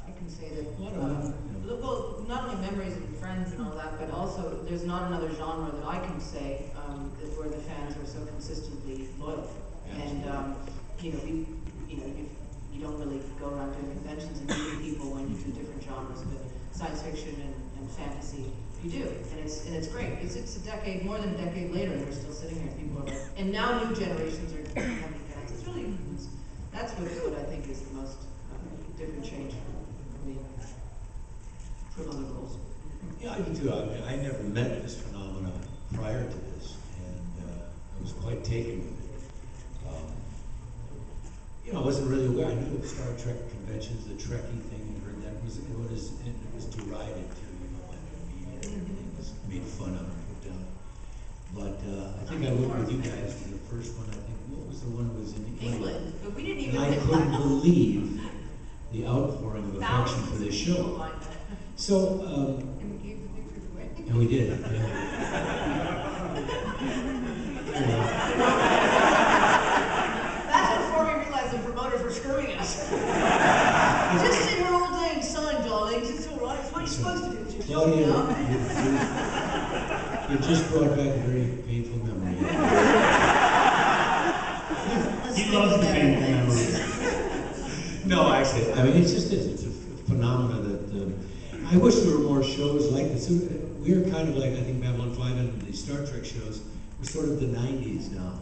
I can say that, well, not only memories and friends and all that, but also there's not another genre that I can say that where the fans are so consistently loyal. And you don't really go around doing conventions and meeting people when you do different genres, but science fiction and fantasy, you do, and it's great. It's a decade, more than a decade later, and we're still sitting here. People are like, and now new generations are becoming fans. It's really, that's what I think is the most different change for me from other roles. Yeah, I do too. I never met this phenomenon prior to this, and I was quite taken with it. I wasn't really aware. I knew of Star Trek conventions, the Trekkie thing, and heard that it was derided too, by the media, and everything was made fun of and put down. But I think I went with you guys to the first one. I think, what was the one that was in England? But we didn't even. And I couldn't believe the outpouring of affection for this show. So, and we gave the pictures away. And we did. That's before we realized the promoters were screwing us. Just in her old age son, darlings. It's all right. It's what you're supposed to do. It's your Claudia, show you just brought back a very painful memory. He loves the painful memories. No, actually, I mean, it's a phenomena that I wish there were more shows like this. We're kind of like, I think, Babylon 5 and the Star Trek shows. We're sort of the 90s now.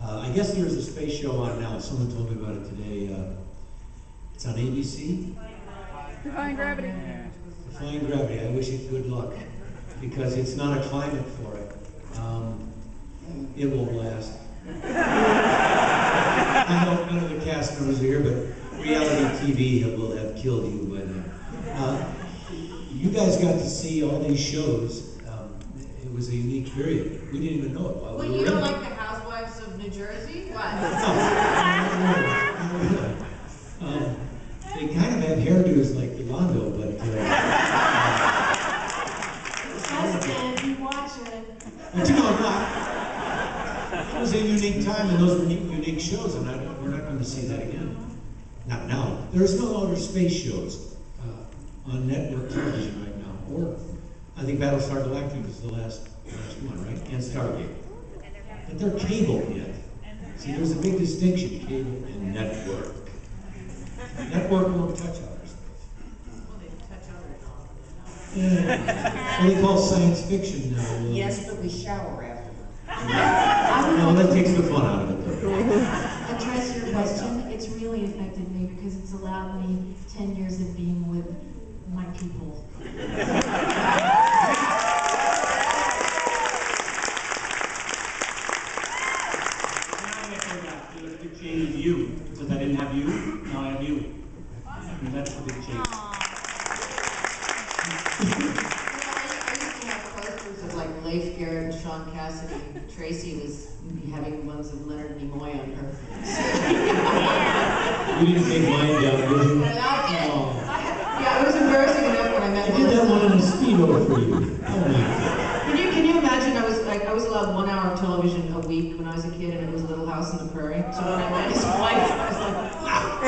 I guess there's a space show on now. Someone told me about it today. It's on ABC. Defying Gravity. Defying Gravity. I wish it good luck because it's not a climate for it. It won't last. I know none of the cast members are here, but reality TV will have killed you by then. You guys got to see all these shows. It was a unique period. We didn't even know it. Well, you don't like the Housewives of New Jersey? What? They kind of have hairdos like Yolando, but... Husband, you watch it. But you know, it was a unique time, and those were unique shows, and we're not going to see that again. Not now. There's no longer space shows on network television right now. Or, I think Battlestar Galactica is the last one, right? And Stargate. But they're cable yet. See, there's a big distinction, cable and network. Network won't touch other stuff. Well, they touch other. Yeah. What they call science fiction now. Yes, but we shower after. No, that takes the fun out of it, though. Address your question. It's really affected me because it's allowed me 10 years of being with my people. The big change is you. Because I didn't have you, now I have you. And that's the big change. I used to have posters of like Leif Garrett and Sean Cassidy. Tracy was having ones of Leonard Nimoy on her. You didn't take mine down, did you? Yeah, it was embarrassing enough when I met I did that one in a Speedo for you. Oh my God. Can you imagine? I was allowed 1 hour of television a week when I was a kid, and it was Little House on the Prairie. So when I met his wife, I was like, wow.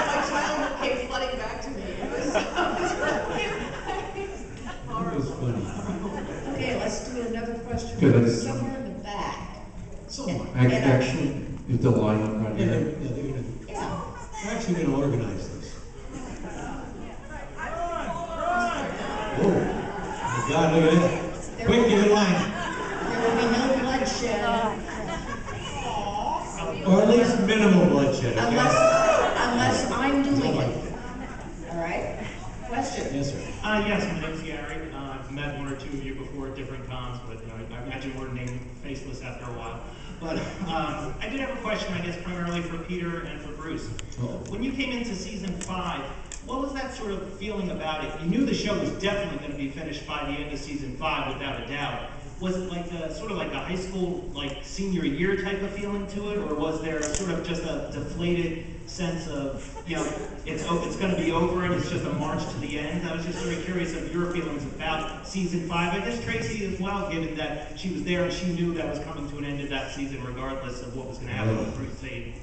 My childhood came flooding back to me. It was funny. Okay, let's do another question. Good. Somewhere in the back. Actually, is the line up right Yeah, here? they're actually going to organize this. Oh, my God, look at that. Quick, get in line. There will be no bloodshed. Or at least minimal bloodshed, okay? Unless I'm doing it. All right? Question? Yes, sir. Yes, my name's Gary. I've met one or two of you before at different cons, but I imagine we're named faceless after a while. But I did have a question, I guess, primarily for Peter and for Bruce. When you came into season 5, what was that sort of feeling about it? You knew the show was definitely going to be finished by the end of season 5, without a doubt. Was it like sort of like a high school, like senior year type of feeling to it, or was there sort of just a deflated sense of, it's going to be over and it's just a march to the end? I was just sort of curious of your feelings about season 5. I guess Tracy as well, given that she was there and she knew that was coming to an end of that season, regardless of what was going to happen with Crusade.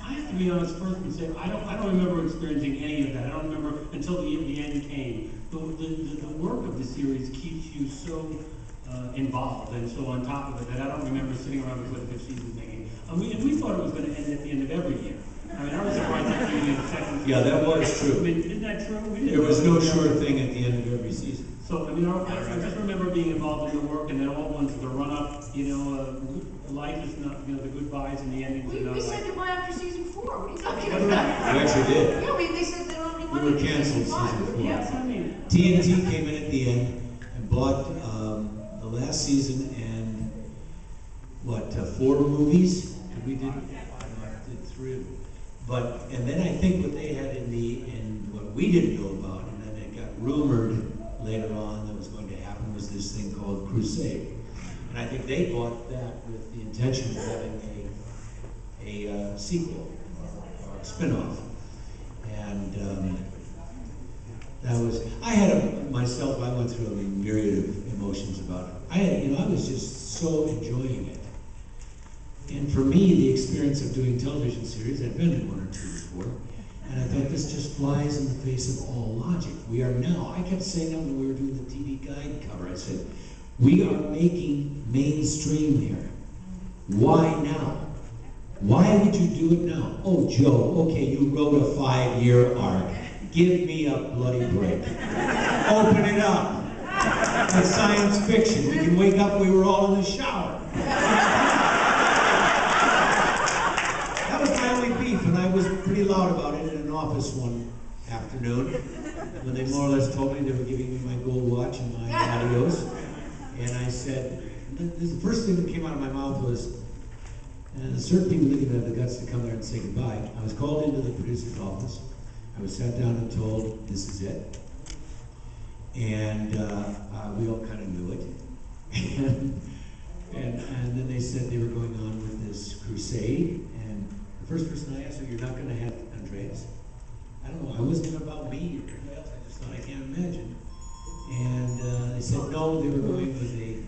I have to be honest first and say, I don't remember experiencing any of that. I don't remember until the end came. The work of the series keeps you so involved and so on top of it that I don't remember sitting around with the fifth season thinking, we thought it was going to end at the end of every year. I mean, I was surprised that we did the second season. Yeah, that was true. I mean, isn't that true? There was no sure thing at the end of every season. So, I mean, I just remember being involved in the work and then all at once the run-up, life is not, the goodbyes and the endings are not We said like... goodbye after season 4, what are you talking about? We actually did. Yeah, they said they don't need We money were for canceled season 5. season 4. Yes, I mean... TNT came in at the end and bought the last season and, 4 movies? And we did 3 of them. But, and then I think what they had in what we didn't know about, and then it got rumored later on that was going to happen, was this thing called Crusade. And I think they bought that with the intention of having a sequel or a spin-off. And that was, myself, I went through a myriad of emotions about it. I was just so enjoying it. And for me, the experience of doing television series, I've been to 1 or 2 before, and I thought this just flies in the face of all logic. We are now, I kept saying that when we were doing the TV Guide cover, I said, we are making mainstream here. Why now? Why would you do it now? Oh, Joe, okay, you wrote a 5-year arc. Give me a bloody break. Open it up. It's science fiction. We can wake up, we were all in the shower. That was my only beef, and I was pretty loud about it in an office one afternoon when they more or less told me they were giving me my gold watch and my adios. And I said, the first thing that came out of my mouth was, and certain people didn't even have the guts to come there and say goodbye. I was called into the producer's office. I was sat down and told, this is it. And we all kind of knew it. and then they said they were going on with this crusade. And the first person I asked, you're not going to have Andreas? I don't know, I wasn't even about me or anything else. I just thought, I can't imagine. And they said, no, they were going with a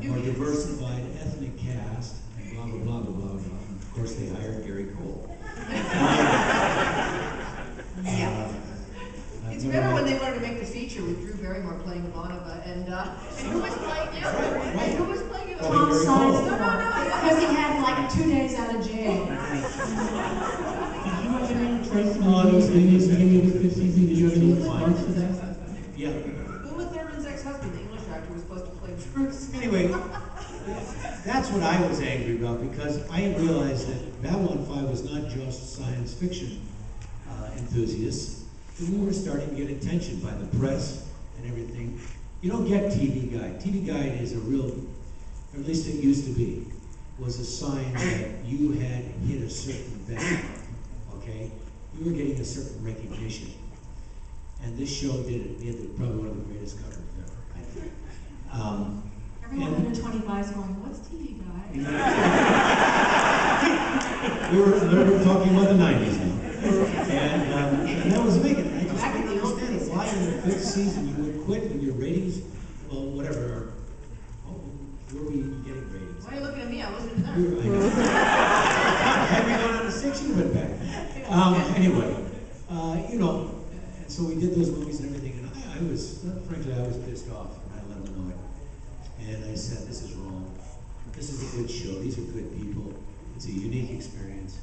more diversified ethnic cast, and blah, blah, blah, blah, blah, blah. And of course, they hired Gary Cole. It's better when they wanted to make the feature with Drew Barrymore playing Ivanova, and who was playing you? And who was playing you? Tom Sides. No. Because he had like 2 days out of jail. Did you have any Tracy in the beginning of the 5th season? Did you have any parts of that? Yeah. Uma Thurman's ex-husband, the English actor, was supposed to play Bruce. Anyway, that's what I was angry about, because I realized that Babylon 5 was not just science fiction enthusiasts. We were starting to get attention by the press and everything. You don't get TV Guide. TV Guide is a real, or at least it used to be, was a sign that you had hit a certain benchmark, okay? You were getting a certain recognition. And this show did it. We had probably one of the greatest covers ever, I think. Everyone under 25 is going, what's TV Guide? we're talking about the 90s now. And that was big. I just didn't understand it. Why in the 5th season you would quit when your ratings, well, whatever, where were you getting ratings? Why are you looking at me? I wasn't there. I know. Had we gone on to 6, you went back. Anyway, and so we did those movies and everything, and I was, frankly, I was pissed off, and I let them know it. And I said, this is wrong. This is a good show. These are good people. It's a unique experience.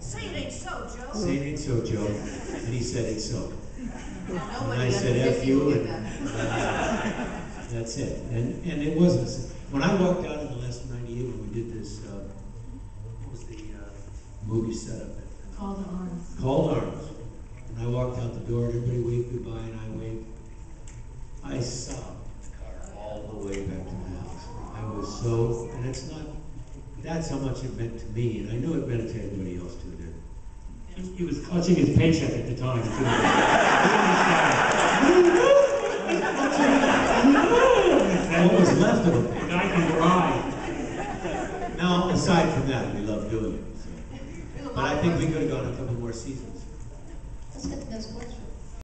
Say it ain't so, Joe. Say it ain't so, Joe. And he said it's so. And Nobody I said, under F 50 you, will get and that. that's it. And it wasn't. When I walked out in the last 98, when we did this, what was the movie setup? Call to Arms. Call to Arms. And I walked out the door, and everybody waved goodbye, and I waved. I sobbed in the car all the way back to my house. I was so, and that's how much it meant to me, and I knew it meant to everybody else too, did. He was clutching his paycheck at the time, too. What was left of it? The guy can cry. Now, aside from that, we love doing it. So. But I think we could have gone a couple more seasons. Let's get the next question.